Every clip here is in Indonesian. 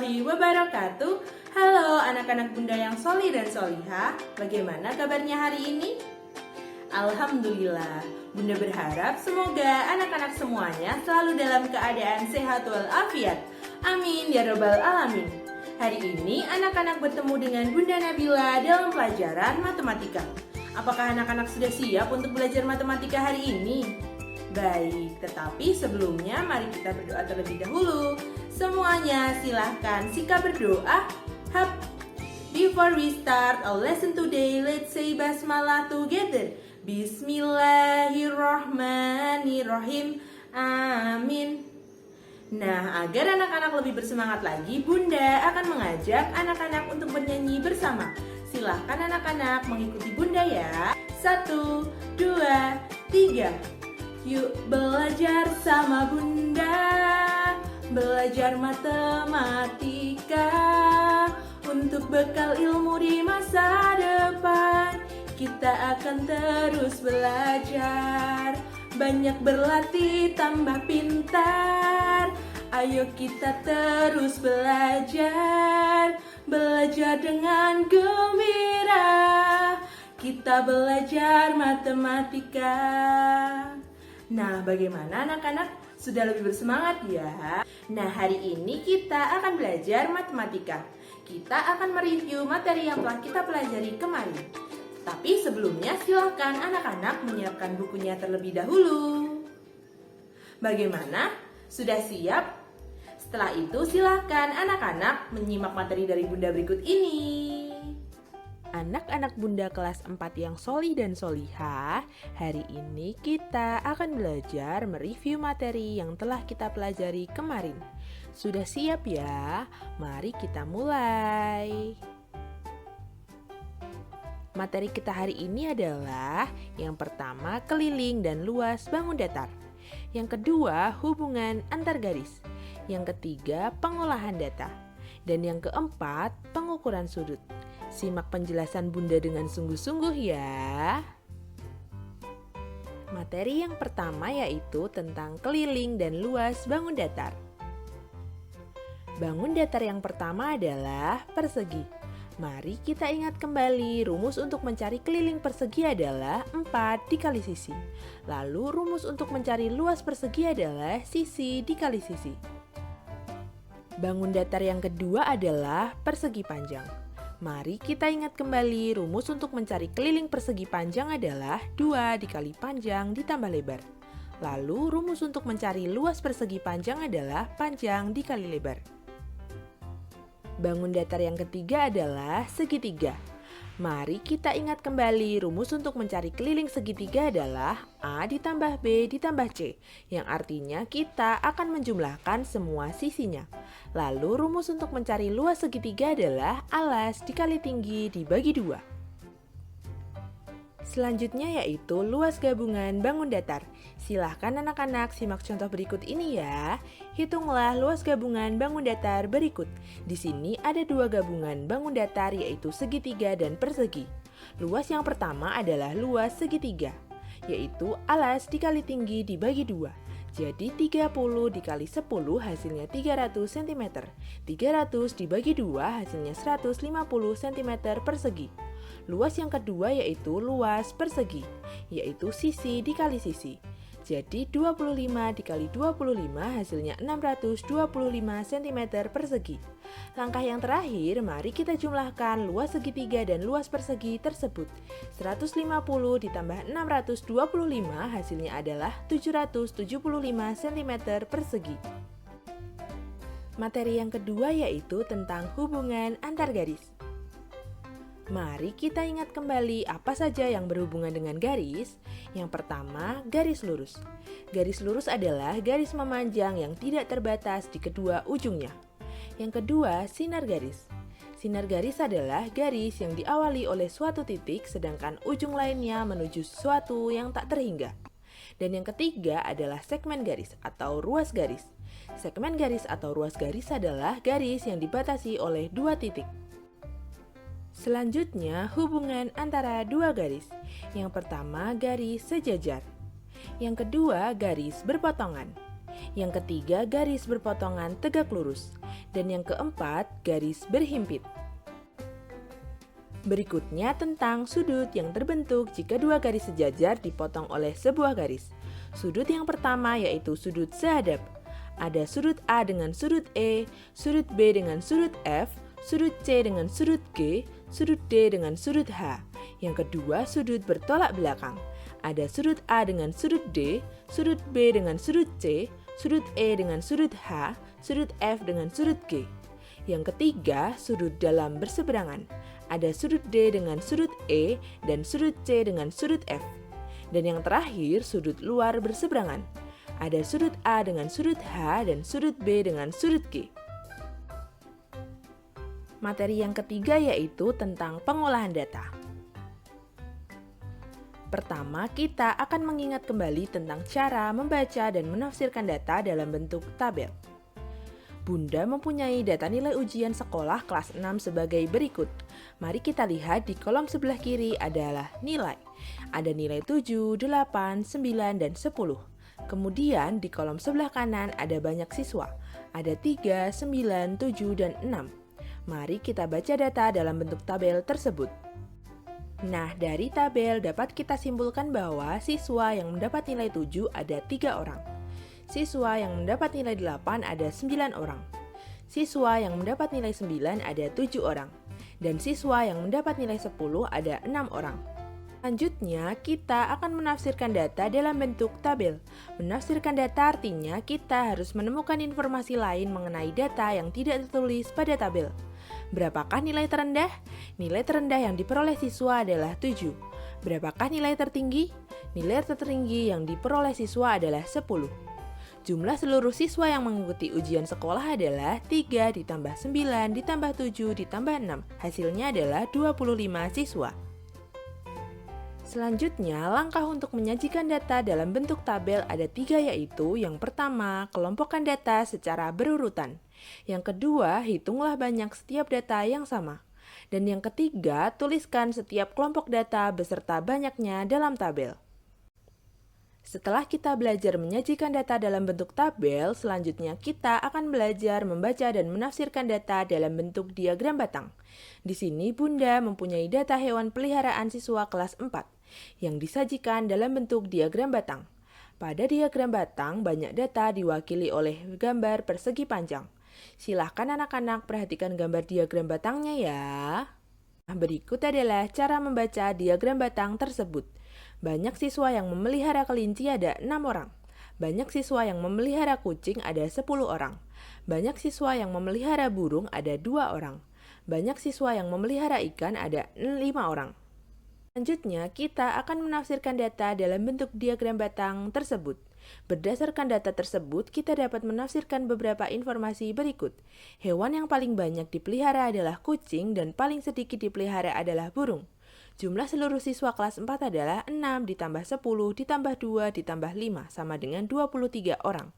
warahmatullahi wabarakatuh. Halo anak-anak bunda yang soli dan solihah, bagaimana kabarnya hari ini? Alhamdulillah, bunda berharap semoga anak-anak semuanya selalu dalam keadaan sehat walafiat. Amin ya robbal alamin. Hari ini anak-anak bertemu dengan Bunda Nabila dalam pelajaran matematika. Apakah anak-anak sudah siap untuk belajar matematika hari ini? Baik, tetapi sebelumnya mari kita berdoa terlebih dahulu. Semuanya silahkan sikap berdoa. Before we start our lesson today, let's say basmalah together. Bismillahirrahmanirrahim. Amin. Nah, agar anak-anak lebih bersemangat lagi, Bunda akan mengajak anak-anak untuk bernyanyi bersama. Silahkan anak-anak mengikuti Bunda ya. 1, 2, 3. Yuk belajar sama Bunda, belajar matematika untuk bekal ilmu di masa depan. Kita akan terus belajar, banyak berlatih tambah pintar. Ayo kita terus belajar, belajar dengan gembira. Kita belajar matematika. Nah, bagaimana anak-anak? Sudah lebih bersemangat ya? Nah, hari ini kita akan belajar matematika. Kita akan mereview materi yang telah kita pelajari kemarin. Tapi sebelumnya silakan anak-anak menyiapkan bukunya terlebih dahulu. Bagaimana? Sudah siap? Setelah itu silakan anak-anak menyimak materi dari Bunda berikut ini. Anak-anak Bunda kelas 4 yang soli dan solihah, hari ini kita akan belajar mereview materi yang telah kita pelajari kemarin. Sudah siap ya? Mari kita mulai. Materi kita hari ini adalah yang pertama keliling dan luas bangun datar. Yang kedua hubungan antar garis. Yang ketiga pengolahan data. Dan yang keempat pengukuran sudut. Simak penjelasan Bunda dengan sungguh-sungguh ya. Materi yang pertama yaitu tentang keliling dan luas bangun datar. Bangun datar yang pertama adalah persegi. Mari kita ingat kembali, rumus untuk mencari keliling persegi adalah 4 dikali sisi. Lalu rumus untuk mencari luas persegi adalah sisi dikali sisi. Bangun datar yang kedua adalah persegi panjang. Mari kita ingat kembali, rumus untuk mencari keliling persegi panjang adalah 2 dikali panjang ditambah lebar. Lalu rumus untuk mencari luas persegi panjang adalah panjang dikali lebar. Bangun datar yang ketiga adalah segitiga. Mari kita ingat kembali, rumus untuk mencari keliling segitiga adalah A ditambah B ditambah C, yang artinya kita akan menjumlahkan semua sisinya. Lalu rumus untuk mencari luas segitiga adalah alas dikali tinggi dibagi 2. Selanjutnya yaitu luas gabungan bangun datar. Silahkan anak-anak simak contoh berikut ini ya. Hitunglah luas gabungan bangun datar berikut. Di sini ada 2 gabungan bangun datar yaitu segitiga dan persegi. Luas yang pertama adalah luas segitiga, yaitu alas dikali tinggi dibagi 2. Jadi 30 dikali 10 hasilnya 300 cm. 300 dibagi 2 hasilnya 150 cm persegi. Luas yang kedua yaitu luas persegi, yaitu sisi dikali sisi. Jadi 25 dikali 25 hasilnya 625 cm persegi. Langkah yang terakhir, mari kita jumlahkan luas segitiga dan luas persegi tersebut. 150 ditambah 625 hasilnya adalah 775 cm persegi. Materi yang kedua yaitu tentang hubungan antar garis. Mari kita ingat kembali apa saja yang berhubungan dengan garis. Yang pertama, garis lurus. Garis lurus adalah garis memanjang yang tidak terbatas di kedua ujungnya. Yang kedua, sinar garis. Sinar garis adalah garis yang diawali oleh suatu titik sedangkan ujung lainnya menuju sesuatu yang tak terhingga. Dan yang ketiga adalah segmen garis atau ruas garis. Segmen garis atau ruas garis adalah garis yang dibatasi oleh 2 titik. Selanjutnya, hubungan antara 2 garis. Yang pertama, garis sejajar. Yang kedua, garis berpotongan. Yang ketiga, garis berpotongan tegak lurus. Dan yang keempat, garis berhimpit. Berikutnya tentang sudut yang terbentuk jika dua garis sejajar dipotong oleh sebuah garis. Sudut yang pertama yaitu sudut sehadap. Ada sudut A dengan sudut E, sudut B dengan sudut F, sudut C dengan sudut G, sudut D dengan sudut H. Yang kedua, sudut bertolak belakang. Ada sudut A dengan sudut D, sudut B dengan sudut C, sudut E dengan sudut H, sudut F dengan sudut G. Yang ketiga, sudut dalam berseberangan. Ada sudut D dengan sudut E dan sudut C dengan sudut F. Dan yang terakhir, sudut luar berseberangan. Ada sudut A dengan sudut H dan sudut B dengan sudut G. Materi yang ketiga yaitu tentang pengolahan data. Pertama, kita akan mengingat kembali tentang cara membaca dan menafsirkan data dalam bentuk tabel. Bunda mempunyai data nilai ujian sekolah kelas 6 sebagai berikut. Mari kita lihat di kolom sebelah kiri adalah nilai. Ada nilai 7, 8, 9, dan 10. Kemudian di kolom sebelah kanan ada banyak siswa. Ada 3, 9, 7, dan 6. Mari kita baca data dalam bentuk tabel tersebut. Nah, dari tabel dapat kita simpulkan bahwa siswa yang mendapat nilai 7 ada 3 orang. Siswa yang mendapat nilai 8 ada 9 orang. Siswa yang mendapat nilai 9 ada 7 orang. Dan siswa yang mendapat nilai 10 ada 6 orang. Selanjutnya, kita akan menafsirkan data dalam bentuk tabel. Menafsirkan data artinya kita harus menemukan informasi lain mengenai data yang tidak tertulis pada tabel. Berapakah nilai terendah? Nilai terendah yang diperoleh siswa adalah 7. Berapakah nilai tertinggi? Nilai tertinggi yang diperoleh siswa adalah 10. Jumlah seluruh siswa yang mengikuti ujian sekolah adalah 3 ditambah 9 ditambah 7 ditambah 6. Hasilnya adalah 25 siswa. Selanjutnya, langkah untuk menyajikan data dalam bentuk tabel ada 3 yaitu yang pertama, kelompokkan data secara berurutan. Yang kedua, hitunglah banyak setiap data yang sama. Dan yang ketiga, tuliskan setiap kelompok data beserta banyaknya dalam tabel. Setelah kita belajar menyajikan data dalam bentuk tabel, selanjutnya kita akan belajar membaca dan menafsirkan data dalam bentuk diagram batang. Di sini Bunda mempunyai data hewan peliharaan siswa kelas 4 yang disajikan dalam bentuk diagram batang. Pada diagram batang, banyak data diwakili oleh gambar persegi panjang. Silahkan anak-anak perhatikan gambar diagram batangnya ya. Berikut adalah cara membaca diagram batang tersebut. Banyak siswa yang memelihara kelinci ada 6 orang. Banyak siswa yang memelihara kucing ada 10 orang. Banyak siswa yang memelihara burung ada 2 orang. Banyak siswa yang memelihara ikan ada 5 orang. Selanjutnya, kita akan menafsirkan data dalam bentuk diagram batang tersebut. Berdasarkan data tersebut, kita dapat menafsirkan beberapa informasi berikut. Hewan yang paling banyak dipelihara adalah kucing dan paling sedikit dipelihara adalah burung. Jumlah seluruh siswa kelas 4 adalah 6 ditambah 10 ditambah 2 ditambah 5 sama dengan 23 orang.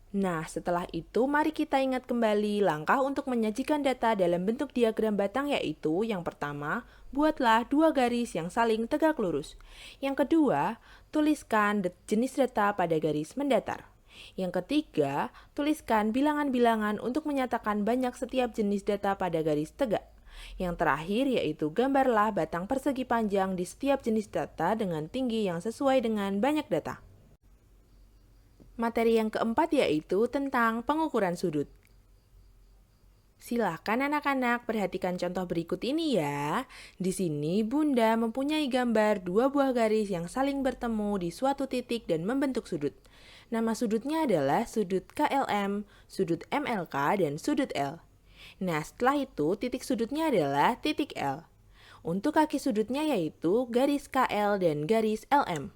Nah, setelah itu mari kita ingat kembali langkah untuk menyajikan data dalam bentuk diagram batang yaitu yang pertama, buatlah 2 garis yang saling tegak lurus. Yang kedua, tuliskan jenis data pada garis mendatar. Yang ketiga, tuliskan bilangan-bilangan untuk menyatakan banyak setiap jenis data pada garis tegak. Yang terakhir yaitu gambarlah batang persegi panjang di setiap jenis data dengan tinggi yang sesuai dengan banyak data. Materi yang keempat yaitu tentang pengukuran sudut. Silahkan anak-anak perhatikan contoh berikut ini ya. Di sini Bunda mempunyai gambar 2 buah garis yang saling bertemu di suatu titik dan membentuk sudut. Nama sudutnya adalah sudut KLM, sudut MLK, dan sudut L. Nah, setelah itu titik sudutnya adalah titik L. Untuk kaki sudutnya yaitu garis KL dan garis LM.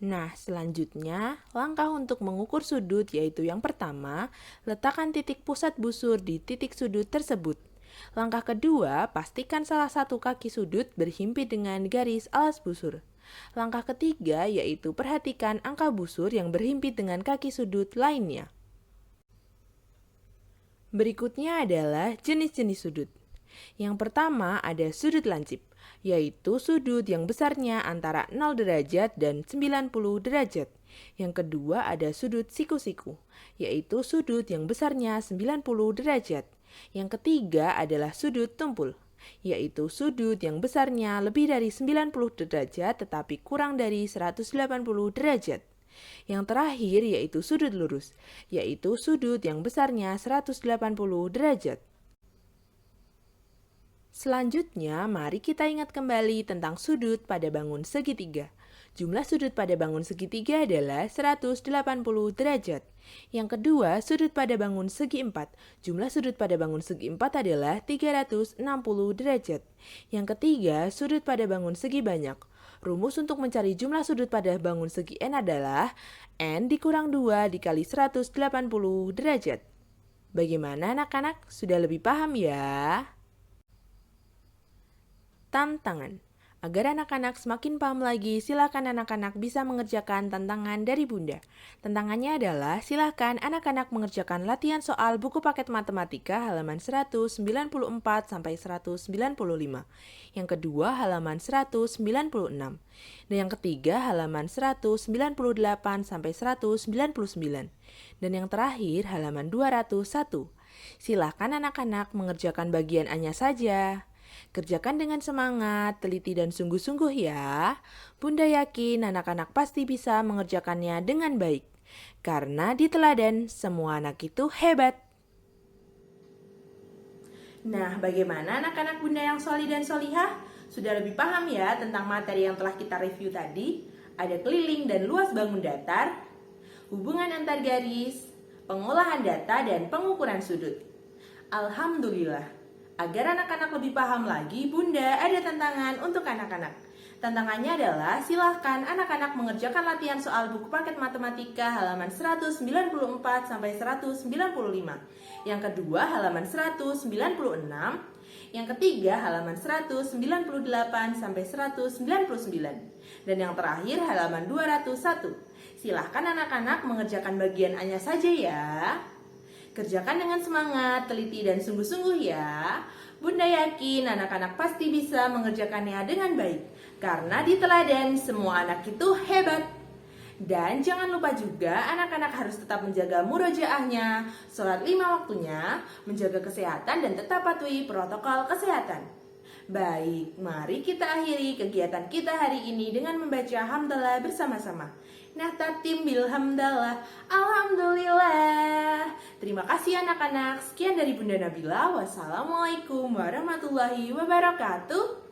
Nah, selanjutnya, langkah untuk mengukur sudut yaitu yang pertama, letakkan titik pusat busur di titik sudut tersebut. Langkah kedua, pastikan salah satu kaki sudut berhimpit dengan garis alas busur. Langkah ketiga yaitu perhatikan angka busur yang berhimpit dengan kaki sudut lainnya. Berikutnya adalah jenis-jenis sudut. Yang pertama ada sudut lancip. yaitu sudut yang besarnya antara 0 derajat dan 90 derajat. Yang kedua ada sudut siku-siku, yaitu sudut yang besarnya 90 derajat. Yang ketiga adalah sudut tumpul, yaitu sudut yang besarnya lebih dari 90 derajat tetapi kurang dari 180 derajat. Yang terakhir yaitu sudut lurus, yaitu sudut yang besarnya 180 derajat. Selanjutnya, mari kita ingat kembali tentang sudut pada bangun segitiga. Jumlah sudut pada bangun segitiga adalah 180 derajat. Yang kedua, sudut pada bangun segi empat. Jumlah sudut pada bangun segi empat adalah 360 derajat. Yang ketiga, sudut pada bangun segi banyak. Rumus untuk mencari jumlah sudut pada bangun segi n adalah n dikurang 2 dikali 180 derajat. Bagaimana anak-anak? Sudah lebih paham ya? Tantangan. Agar anak-anak semakin paham lagi, silakan anak-anak bisa mengerjakan tantangan dari Bunda. Tantangannya adalah silakan anak-anak mengerjakan latihan soal buku paket matematika halaman 194 sampai 195. Yang kedua halaman 196. Dan yang ketiga halaman 198 sampai 199. Dan yang terakhir halaman 201. Silakan anak-anak mengerjakan bagian A-nya saja. Kerjakan dengan semangat, teliti dan sungguh-sungguh ya. Bunda yakin anak-anak pasti bisa mengerjakannya dengan baik. Karena di teladan, semua anak itu hebat. Nah, bagaimana anak-anak Bunda yang solih dan solihah? Sudah lebih paham ya tentang materi yang telah kita review tadi? Ada keliling dan luas bangun datar, hubungan antar garis, pengolahan data, dan pengukuran sudut. Alhamdulillah. Agar anak-anak lebih paham lagi, Bunda ada tantangan untuk anak-anak. Tantangannya adalah silahkan anak-anak mengerjakan latihan soal buku paket matematika halaman 194 sampai 195. Yang kedua halaman 196. Yang ketiga halaman 198 sampai 199. Dan yang terakhir halaman 201. Silahkan anak-anak mengerjakan bagian A-nya saja ya. Kerjakan dengan semangat, teliti, dan sungguh-sungguh ya. Bunda yakin anak-anak pasti bisa mengerjakannya dengan baik. Karena di teladan semua anak itu hebat. Dan jangan lupa juga anak-anak harus tetap menjaga murojaahnya, sholat 5 waktunya, menjaga kesehatan, dan tetap patuhi protokol kesehatan. Baik, mari kita akhiri kegiatan kita hari ini dengan membaca hamdalah bersama-sama. Nahtatim bil hamdalah, alhamdulillah. Terima kasih anak-anak. Sekian dari Bunda Nabila. Wassalamualaikum warahmatullahi wabarakatuh.